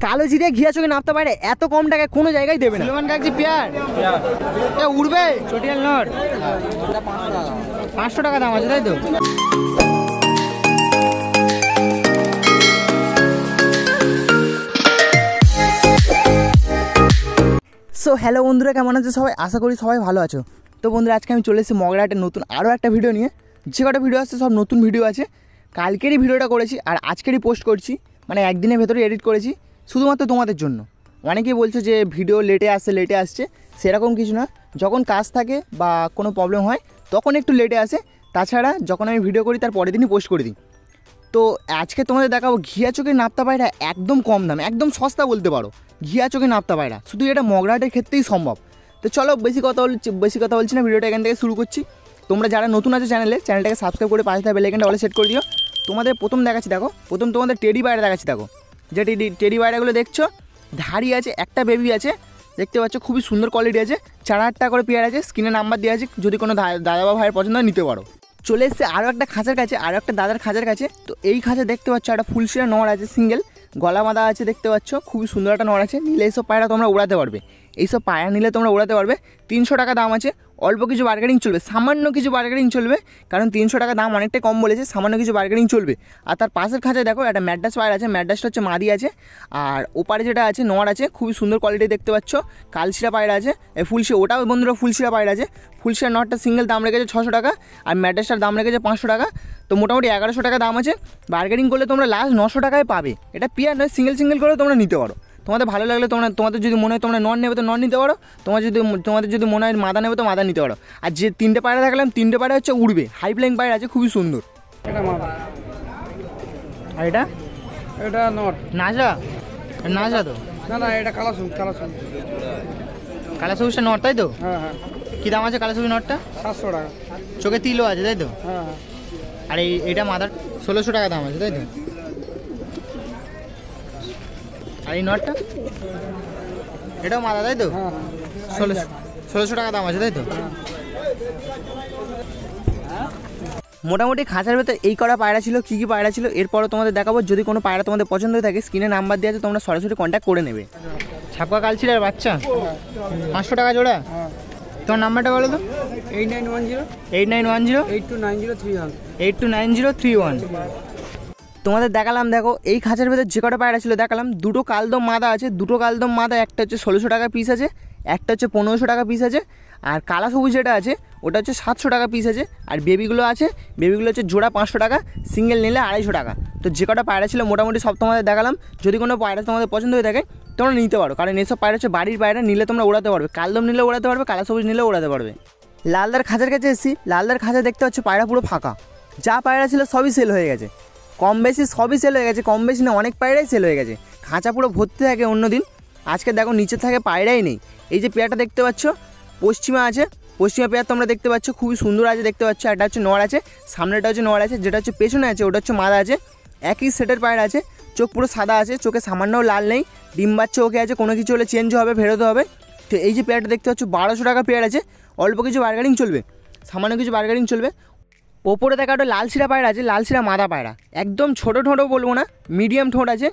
কালো জিরে ঘিয়া চোখে নাপতে পারে এত কম টাকায় কোনো জায়গায় দেবে না। সুলেমান কাকজি পেয়ার উড়বে চটিয়াল নট 500 টাকা দাম আছে তাই তো। সো হ্যালো বন্ধুরা, কেমন আছে সবাই? আশা করি সবাই ভালো আছো। তো বন্ধুরা, আজকে আমি চলে এসেছি মগরাহাটের নতুন আরও একটা ভিডিও নিয়ে। যে কটা ভিডিও আসছে সব নতুন ভিডিও আছে। কালকেরই ভিডিওটা করেছি আর আজকেরই পোস্ট করছি, মানে একদিনের ভেতরে এডিট করেছি শুধুমাত্র তোমাদের জন্য। অনেকেই বলছে যে ভিডিও লেটে আসছে, সেরকম কিছু না। যখন কাজ থাকে বা কোনো প্রবলেম হয় তখন একটু লেটে আসে, তাছাড়া যখন আমি ভিডিও করি তার পরের দিনই পোস্ট করে দিই। তো আজকে তোমাদের দেখাবো ঘিয়া চোখের নাপ্তা পায়রা একদম কম দামে, একদম সস্তা বলতে পারো। ঘিয়া চোখের নাপ্তা পায়রা শুধু এটা মগরাহাটের ক্ষেত্রেই সম্ভব। তো চলো বেশি কথা বলছি না, ভিডিওটা এখান থেকে শুরু করছি। তোমরা যারা নতুন আছো চ্যানেলটাকে সাবস্ক্রাইব করে পাশে থাকা বেল আইকনটা অলে সেট করে দিও। তোমাদের প্রথম দেখাচ্ছি দেখো, প্রথম তোমাদের টেডি পায়রা দেখাচ্ছি দেখো। যে টেডি পায়রাগুলো দেখছো, ধাড়ি আছে, একটা বেবি আছে, দেখতে পাচ্ছ খুবই সুন্দর কোয়ালিটি আছে। 4,000 টাকা করে পেয়ার আছে, স্ক্রিনে নাম্বার দেওয়া আছে, যদি কোনো দাদা বা ভাইয়ের পছন্দ হয় নিতে পারো। চলে এসছে আরও একটা খাঁচার কাছে, আরও একটা দাদার খাঁচার কাছে। তো এই খাঁচা দেখতে পাচ্ছ একটা ফুলশিরা নড় আছে, সিঙ্গেল গলা বাঁধা আছে, দেখতে পাচ্ছ খুবই সুন্দর একটা নড় আছে। নিলে এইসব পায়রা তোমরা উড়াতে পারবে, এইসব পায়রা নিলে তোমরা উড়াতে পারবে। 300 টাকা দাম আছে, অল্প কিছু বার্গেনিং চলবে, সামান্য কিছু বার্গেনিং চলবে, কারণ 300 টাকা দাম অনেকটাই কম বলেছে, সামান্য কিছু বার্গেনিং চলবে। আর তার পাশের খাঁচায় দেখো একটা ম্যাড্রাস পায়রা আছে, ম্যাড্রাসটা হচ্ছে মাদি আছে। আর ওপারে যেটা আছে নড় আছে, খুবই সুন্দর কোয়ালিটি দেখতে পাচ্ছ। কালশিরা পায়রা আছে, ফুলশিরা, ওটাও বন্ধুরা ফুলশিরা পায়রা আছে। ফুলশিরা নটটা সিঙ্গেল দাম রেখেছে 600 টাকা, আর ম্যাড্রাসটার দাম রেখেছে 500 টাকা। তো মোটামুটি 1100 টাকা দাম আছে। বার্গেনিং করলে তোমরা লাস্ট 900 টাকায় পাবে। এটা পিয়ার নয়, সিঙ্গেল করেও তোমরা নিতে পারো। তোমাদের ভালো লাগলে তোমাদের যদি মনে হয় তোমরা নন নেবে তো নন নিতে পারো, তোমাদের যদি মনে হয় মাদা নেবে তো মাদা নিতে পারো। আর যে 3টে পায়রা দেখালাম, 3টে পায়রা হচ্ছে উড়বে, হাই ফ্লাইং পায়রা আছে, খুবই সুন্দর। এটা মাদা, আর এটা নট নাজা তো না, এটা কালা সবুজটা নট তাই তো? হ্যাঁ। কী দাম আছে কালা সবুজ নটটা? 700 টাকা। চোখে তিলও আছে তাই তো? হ্যাঁ। আর এইটা মাদার 1600 টাকা দাম আছে তাই তো? আর এই নটটা এটাও মাদা তাই তো? 1600 টাকা দাম আছে তাই তো? মোটামুটি খাঁচার ভেতর এই কটা পায়রা ছিল। কী পায়রা ছিল এরপরও তোমাদের দেখাবো। যদি কোনো পায়রা তোমাদের পছন্দ হয়ে থাকে, স্ক্রিনে নাম্বার দেওয়া আছে, তোমরা সরাসরি কন্ট্যাক্ট করে নেবে। ছাপকা কালচিরার বাচ্চা 500 টাকা জোড়া। তোমার নাম্বারটা বলো তো। 8910 8290 829031। তোমাদের দেখালাম দেখো, এই খাঁচার ভেতর যে কটা পায়রা ছিল দেখালাম। দুটো কালদম মাদা আছে, একটা হচ্ছে 1600 টাকা পিস আছে, একটা হচ্ছে 1500 টাকা পিস আছে। আর কালা সবুজ যেটা আছে ওটা হচ্ছে 700 টাকা পিস আছে। আর বেবিগুলো হচ্ছে জোড়া 500 টাকা, সিঙ্গেল নিলে 250 টাকা। তো যে কটা পায়রা ছিল মোটামুটি সব তোমাদের দেখালাম। যদি কোনো পায়রা তোমাদের পছন্দ হয়ে থাকে তোমরা নিতে পারো, কারণ এইসব পায়রা হচ্ছে বাড়ির পায়রা, নিলে তোমরা ওড়াতে পারবে। কালদম নিলে ওড়াতে পারবে, কালা সবুজ নিলে ওড়াতে পারবে। লালদার খাঁচার কাছে এসেছি। লালদার খাঁচা দেখতে পাচ্ছ পায়রা পুরো ফাঁকা, যা পায়রা ছিল সবই সেল হয়ে গেছে, কম বেশি সবই সেল হয়ে গেছে, কম বেশি না অনেক পায়রাই সেল হয়ে গেছে। খাঁচা পুরো ভর্তি থাকে অন্যদিন, আজকে দেখো নিচে থাকে পায়রাই নেই। এই যে পেয়ারটা দেখতে পাচ্ছ পশ্চিমা আছে, পশ্চিমা পেয়ার তোমরা দেখতে পাচ্ছ খুবই সুন্দর আছে, দেখতে পাচ্ছ। একটা হচ্ছে নড় আছে, সামনেটা হচ্ছে নড় আছে, যেটা হচ্ছে পেছনে আছে ওটা হচ্ছে মাদা আছে। একই সেটের পায়রা আছে, চোখ পুরো সাদা আছে, চোখে সামান্যও লাল নেই, ডিম বাচ্চা ওকে আছে, কোনো কিছু হলে চেঞ্জ হবে, ফেরোতে হবে। তো এই যে পেয়ারটা দেখতে পাচ্ছ 1200 টাকা পেয়ার আছে, অল্প কিছু বার্গেনিং চলবে, সামান্য কিছু বার্গেনিং চলবে। ওপরে দেখা একটা লালশিরা পায়রা আছে, লালশিরা মাদা পায়রা, একদম ছোটো ঠোঁটও বলবো না, মিডিয়াম ঠোঁট আছে।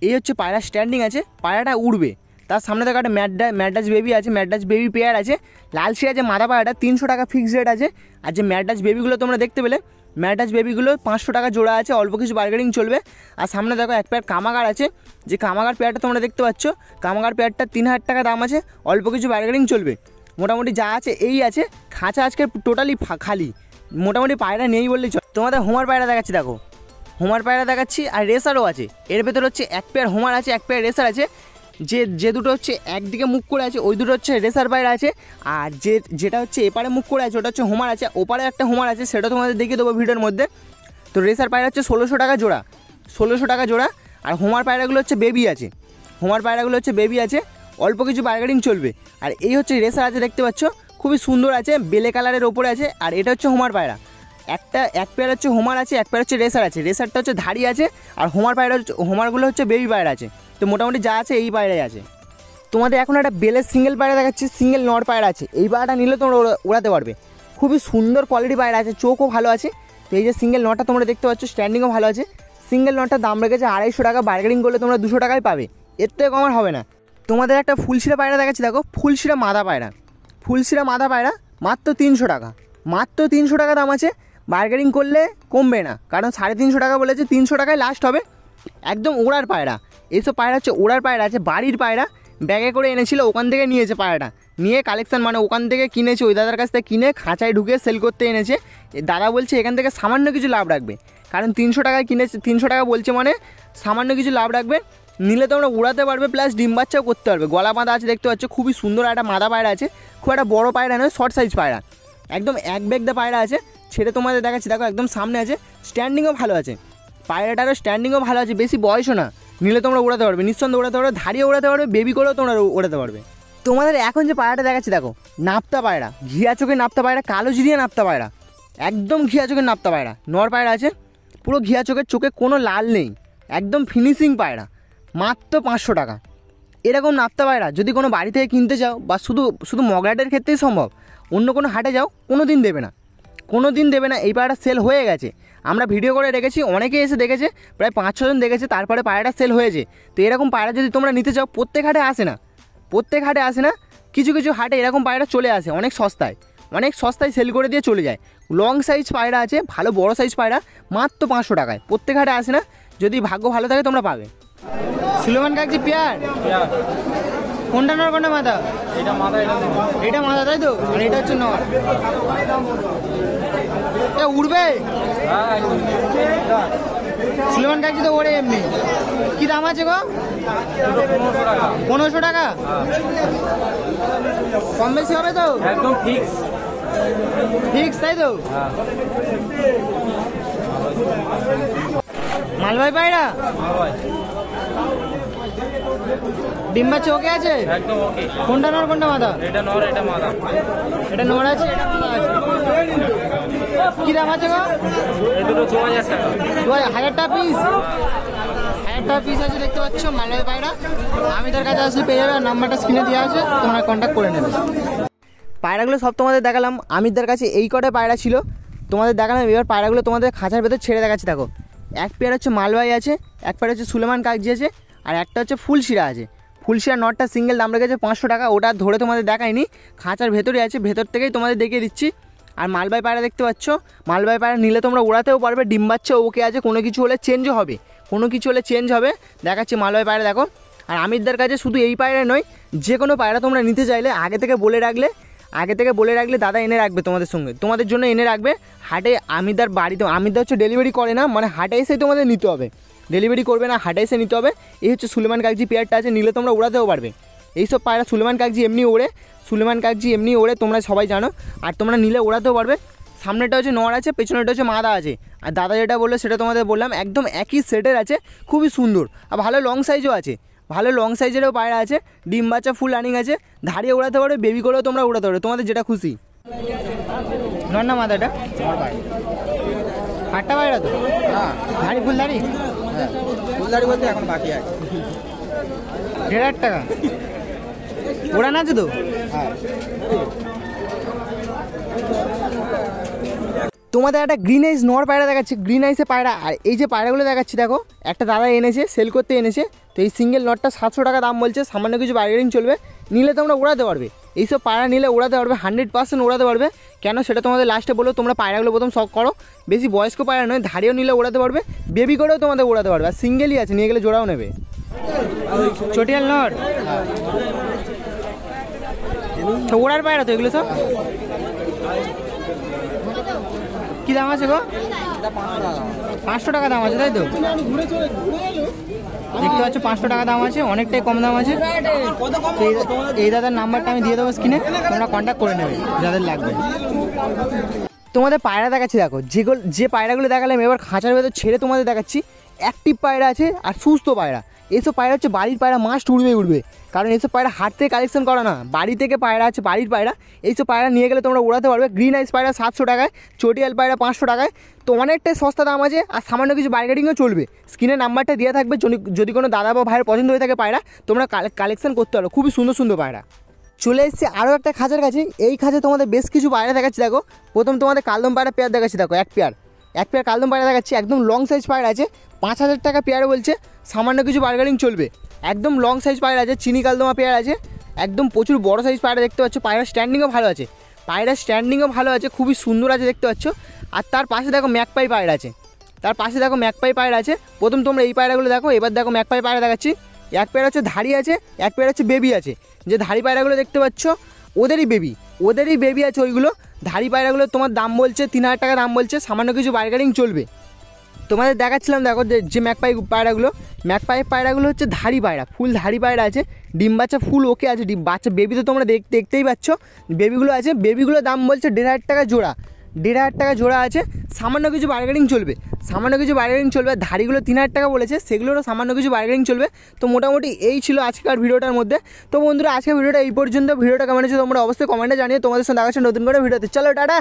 এই হচ্ছে পায়রা স্ট্যান্ডিং আছে, পায়রাটা উড়বে। তার সামনে দেখা একটা ম্যাড্রাস বেবি আছে, ম্যাড্রাস বেবি পেয়ার আছে। লালশিরা যে মাদা পায়রাটা 300 টাকা ফিক্সড রেট আছে। আর যে ম্যাড্রাস বেবিগুলো তোমরা দেখতে পেলে, ম্যাড্রাস বেবিগুলো 500 টাকা জোড়া আছে, অল্প কিছু বার্গেনিং চলবে। আর সামনে দেখো এক পেয়ার কামাগার আছে, যে কামাগার পেয়ারটা তোমরা দেখতে পাচ্ছ, কামাগার পেয়ারটা 3000 টাকা দাম আছে, অল্প কিছু বার্গেনিং চলবে। মোটামুটি যা আছে এই আছে, খাঁচা আজকে টোটালি খালি, মোটামুটি পায়রা নেই বললেই চলে। তোমাদের হোমার পায়রা দেখাচ্ছি দেখো, হোমার পায়রা দেখাচ্ছি, আর রেসারও আছে। এর ভেতর হচ্ছে এক পেয়ার হোমার আছে, এক পেয়ার রেসার আছে। যে দুটো হচ্ছে একদিকে মুখ করে আছে ওই দুটো হচ্ছে রেসার পায়রা আছে। আর যেটা হচ্ছে এপারে মুখ করে আছে ওটা হচ্ছে হোমার আছে। ওপারে একটা হোমার আছে, সেটা তোমাদের দেখিয়ে দেবো ভিডিওর মধ্যে। তো রেসার পায়রা হচ্ছে 1600 টাকা জোড়া, 1600 টাকা জোড়া। আর হোমার পায়রাগুলো হচ্ছে বেবি আছে, অল্প কিছু বার্গেনিং চলবে। আর এই হচ্ছে রেসার আছে, দেখতে পাচ্ছ খুবই সুন্দর আছে, বেলে কালারের ওপরে আছে। আর এটা হচ্ছে হোমার পায়রা, এক পেয়ার হচ্ছে হোমার আছে, এক পেয়ার হচ্ছে রেসার আছে। রেসারটা হচ্ছে ধাড়ি আছে, আর হোমারগুলো হচ্ছে বেবি পায়রা আছে। তো মোটামুটি যা আছে এই পায়রাই আছে। তোমাদের এখন একটা বেলের সিঙ্গেল পায়রা দেখাচ্ছি, সিঙ্গেল নর পায়রা আছে। এই পায়রাটা নিলে তোমরা ওড়াতে পারবে, খুবই সুন্দর কোয়ালিটি পায়রা আছে, চোখও ভালো আছে। তো এই যে সিঙ্গেল নটটা তোমরা দেখতে পাচ্ছ, স্ট্যান্ডিংও ভালো আছে। সিঙ্গেল নটটার দাম রেখেছে 250 টাকা, বার্গেনিং করলে তোমরা 200 টাকায় পাবে। এর থেকে কম আর হবে না। তোমাদের একটা ফুলশিরা পায়রা দেখাচ্ছি, দেখো ফুলশিরা মাদা পায়রা, ফুলশিরা মাদা পায়রা মাত্র 300 টাকা, মাত্র 300 টাকা দাম আছে। বার্গেনিং করলে কমবে না, কারণ 350 টাকা বলেছে, 300 টাকায় লাস্ট হবে। একদম ওড়ার পায়রা, এইসব পায়রা হচ্ছে ওড়ার পায়রা আছে, বাড়ির পায়রা, ব্যাগে করে এনেছিল, ওখান থেকে নিয়েছে পায়রাটা, নিয়ে কালেকশান মানে ওখান থেকে কিনেছে, ওই দাদার কাছ থেকে কিনে খাঁচায় ঢুকে সেল করতে এনেছে। দাদা বলছে এখান থেকে সামান্য কিছু লাভ রাখবে, কারণ 300 টাকায় কিনেছে, 300 টাকা বলছে মানে সামান্য কিছু লাভ রাখবে। নিলে তোমরা উড়াতে পারবে, প্লাস ডিম বাচ্চাও করতে পারবে। গলা বাঁধা আছে, দেখতে পাচ্ছ, খুবই সুন্দর একটা মাদা পায়রা আছে, খুব একটা বড় পায়রা নয়, শর্ট সাইজ পায়রা, একদম এক ব্যাগদা পায়রা আছে। ছেড়ে তোমাদের দেখাচ্ছি, দেখো একদম সামনে আছে, স্ট্যান্ডিংও ভালো আছে, পায়রাটারও স্ট্যান্ডিংও ভালো আছে, বেশি বয়সও না। নিলে তোমরা উড়াতে পারবে, নিঃসন্দেহে উড়াতে পারবে, ধারিয়ে উড়াতে পারবে, বেবি করেও তোমরা উড়াতে পারবে। তোমাদের এখন যে পায়রাটা দেখাচ্ছি, দেখো নাপ্তা পায়রা, ঘিয়া চোখের নাপ্তা পায়রা, কালো জিরিয়া নাপ্তা পায়রা, একদম ঘিয়া চোখের নাপ্তা পায়রা, নর পায়রা আছে, পুরো ঘিয়া চোখের, চোখে কোনো লাল নেই, একদম ফিনিশিং পায়রা, মাত্র 500 টাকা। এরকম নাপ্তা পায়রা যদি কোনো বাড়ি থেকে কিনতে চাও, বা শুধু মগরাটের ক্ষেত্রেই সম্ভব, অন্য কোনো হাটে যাও কোনো দিন দেবে না, কোনো দিন দেবে না। এই পায়রাটা সেল হয়ে গেছে, আমরা ভিডিও করে রেখেছি, অনেকে এসে দেখেছে, প্রায় 5-6 জন দেখেছে, তারপরে পায়রাটা সেল হয়েছে। তো এরকম পায়রা যদি তোমরা নিতে চাও, প্রত্যেক হাটে আসে না, প্রত্যেক হাটে আসে না, কিছু কিছু হাটে এরকম পায়রা চলে আসে, অনেক সস্তায় সেল করে দিয়ে চলে যায়। লং সাইজ পায়রা আছে, ভালো বড় সাইজ পায়রা, মাত্র 500 টাকায়, প্রত্যেক হাটে আসে না, যদি ভাগ্য ভালো থাকে তোমরা পাবে। সুলেমান কাকজি পেয়ার, কোনটা নর কোনটা মাদা? এটা মাদা, তাই তো, আর এটা হচ্ছে নর। উড়বে সুলেমান কাকজি তো ওড়ে এমনি। কি দাম আছে গো? 1500 টাকা, কম বেশি হবে তো? একদম ফিক্স, তাই তো। মালবাই পায়রা, ডিম বাচ্চা ওকে আছে, একদম ওকে। কোনটা নর কোনটা মাদা? এটা নর, এটা মাদা। এটা নর আছে, এটা মাদা আছে। কি দাম আছে গো? এই দুটো 2000 টাকা। 1000 টাকা পিস, 1000 টাকা পিস আছে, দেখতে পাচ্ছ মালবাই পায়রা। আমি তার কাছে আসলে পেয়ে যাবে, আর নাম্বারটা স্ক্রিনে দেওয়া আছে, তোমরা কন্ট্যাক্ট করে নেবে। পায়রাগুলো সব তোমাদের দেখালাম, আমিরদের কাছে এই কটায় পায়রা ছিল, তোমাদের দেখালাম। এবার পায়রাগুলো তোমাদের খাঁচার ভেতর ছেড়ে দেখাচ্ছি, দেখো এক পেয়ার হচ্ছে মালবাই আছে, এক পেয়ার হচ্ছে সুলেমান কাকজি আছে, আর একটা হচ্ছে ফুলশিরা আছে। ফুলশিরা নটটা সিঙ্গেল দাম রেখেছে 500 টাকা, ওটা ধরে তোমাদের দেখায়নি, খাঁচার ভেতরে আছে, ভেতর থেকেই তোমাদের দেখিয়ে দিচ্ছি। আর মালবাই পায়রা দেখতে পাচ্ছ, মালবাই পায়রা নিলে তোমরা উড়াতেও পারবে, ডিম বাচ্চা ওকে আছে, কোনো কিছু হলে চেঞ্জ হবে, দেখাচ্ছি মালবাই পায়রা দেখো। আর আমিরদের কাছে শুধু এই পায়রা নয়, যে কোনো পায়রা তোমরা নিতে চাইলে আগে থেকে বলে রাখলে দাদা এনে রাখবে তোমাদের সঙ্গে, তোমাদের জন্য এনে রাখবে। হাটে আমিরদার বাড়িতে, আমিরদা হচ্ছে ডেলিভারি করে না, মানে হাটে এসেই তোমাদের নিতে হবে, ডেলিভারি করবে না, হাটে এসে নিতে হবে। এই হচ্ছে সুলেমান কাকজি পেয়ারটা আছে, নিলে তোমরা উড়াতেও পারবে। এইসব পায়রা সুলেমান কাকজি এমনি ওড়ে, তোমরা সবাই জানো, আর তোমরা নিলে উড়াতেও পারবে। সামনেটা হচ্ছে নর আছে, পেছনেটা হচ্ছে মাদা আছে। আর দাদা যেটা বললো সেটা তোমাদের বললাম, একদম একই সেটের আছে, খুবই সুন্দর, আর ভালো লং সাইজও আছে, ভালো লং সাইজেরও পায়রা আছে, ডিম বাচ্চা ফুল রানিং আছে, ধারিয়ে উড়াতে পারবে, বেবি করেও তোমরা উড়াতে পারবে, তোমাদের যেটা খুশি। নর না মাদাটা? হাটটা পায়রা তো, হ্যাঁ, ধারি ফুলদারি, ফুলদারি বলতে এখন বাকি আছে। 1500 টাকা ওড়ান আছে তো? হ্যাঁ। তোমাদের একটা গ্রিন আইস নর পায়রা দেখাচ্ছে, গ্রিন আইসে পায়রা। আর এই যে পায়রাগুলো দেখাচ্ছি, দেখো একটা দাদা এনেছে, সেল করতে এনেছে, তো এই সিঙ্গেল নটটা 700 টাকা দাম বলছে, সামান্য কিছু বার্গেনিং চলবে, নিলে তোমরা উড়াতে পারবে। এইসব পায়রা নিলে উড়াতে পারবে, 100% উড়াতে পারবে। কেন সেটা তোমাদের লাস্টে বলো, তোমরা পায়রাগুলো প্রথম শখ করো, বেশি বয়স্ক পায়রা নয়, ধারিয়েও নিলে উড়াতে পারবে, বেবি করেও তোমাদের উড়াতে পারবে। আর সিঙ্গেলই আছে, নিয়ে গেলে জোড়াও নেবে। চটিয়াল নট, ওড়ার পায়রা তো এগুলো সব। কি দাম আছে গো? 500 টাকা দাম আছে, তাই তো? দেখতে পাচ্ছ 500 টাকা দাম আছে, অনেকটাই কম দাম আছে। এই দাদার নাম্বারটা আমি দিয়ে দেবো স্ক্রিনে, তোমরা কন্ট্যাক্ট করে নেবে যাদের লাগবে। তোমাদের পায়রা দেখাচ্ছি, দেখো যে পায়রাগুলো দেখালাম, এবার খাঁচার ভেতর ছেড়ে তোমাদের দেখাচ্ছি। অ্যাক্টিভ পায়রা আছে আর সুস্থ পায়রা। এইসব পায়রা হচ্ছে বাড়ির পায়রা, মাস্ট উড়বে, কারণ এইসব পায়রা হাট থেকে কালেকশন করা না, বাড়ি থেকে পায়রা আছে, বাড়ির পায়রা। এইসব পায়রা নিয়ে গেলে তোমরা উড়াতে পারবে। গ্রিন আইস পায়রা 700 টাকায়, চটিয়াল পায়রা 500 টাকায়, তো অনেকটাই সস্তা দাম আছে, আর সামান্য কিছু বার্গেনিংও চলবে। স্ক্রিনে নাম্বারটা দেওয়া থাকবে, যদি কোনো দাদা বা ভাইয়ের পছন্দ হয়ে থাকে পায়রা, তোমরা কালেকশন করতে পারো, খুবই সুন্দর পায়রা। চলে এসেছি আরও একটা খাঁচার কাছে। এই খাঁচে তোমাদের বেশ কিছু পায়রা দেখাচ্ছি, দেখো প্রথম তোমাদের কালদম পায়রা পেয়ার দেখাচ্ছি, দেখো এক পেয়ার কালদম পায়রা দেখাচ্ছি, একদম লং সাইজ পায়রা আছে, 5000 টাকা পেয়ার বলছে, সামান্য কিছু বার্গেনিং চলবে। একদম লং সাইজ পায়রা আছে, চিনি কালদমা পেয়ার আছে, একদম প্রচুর বড় সাইজ পায়রা দেখতে পাচ্ছ। পায়রার স্ট্যান্ডিংও ভালো আছে, পায়রার স্ট্যান্ডিংও ভালো আছে, খুবই সুন্দর আছে দেখতে পাচ্ছ। আর তার পাশে দেখো ম্যাকপাই পায়রা আছে, তার পাশে দেখো ম্যাকপাই পায়রা আছে। প্রথম তোমরা এই পায়রাগুলো দেখো, এবার দেখো ম্যাকপাই পায়রা দেখাচ্ছি। এক পেয়ার হচ্ছে ধাড়ি আছে, এক পেয়ার হচ্ছে বেবি আছে। যে ধাড়ি পায়রাগুলো দেখতে পাচ্ছ ওদেরই বেবি আছে ওইগুলো। ধাড়ি পায়রাগুলো তোমার দাম বলছে 3,000 টাকা দাম বলছে, সামান্য কিছু বার্গেনিং চলবে। তোমাদের দেখাচ্ছিলাম দেখো যে ম্যাকপাই পায়রাগুলো হচ্ছে ধাড়ি পায়রা, ফুল ধাড়ি পায়রা আছে, ডিম বাচ্চা ফুল ওকে আছে। ডিম বাচ্চা বেবি তো তোমরা দেখতেই পাচ্ছ, বেবিগুলো আছে। বেবিগুলোর দাম বলছে 1,500 টাকা জোড়া, 1,500 টাকা জোড়া আছে, সামান্য কিছু বার্গেনিং চলবে। ধাড়িগুলো 3,000 টাকা বলেছে, সেগুলোরও সামান্য কিছু বার্গেনিং চলবে। তো মোটামুটি এই ছিল আজকের ভিডিওটার মধ্যে। তো বন্ধুরা আজকের ভিডিওটা এই পর্যন্ত। ভিডিওটা কেমন হচ্ছে তোমরা অবশ্যই কমেন্টে জানিয়ে। তোমাদের সঙ্গে দেখা হচ্ছে নতুন করে ভিডিওতে। চলো টাটা।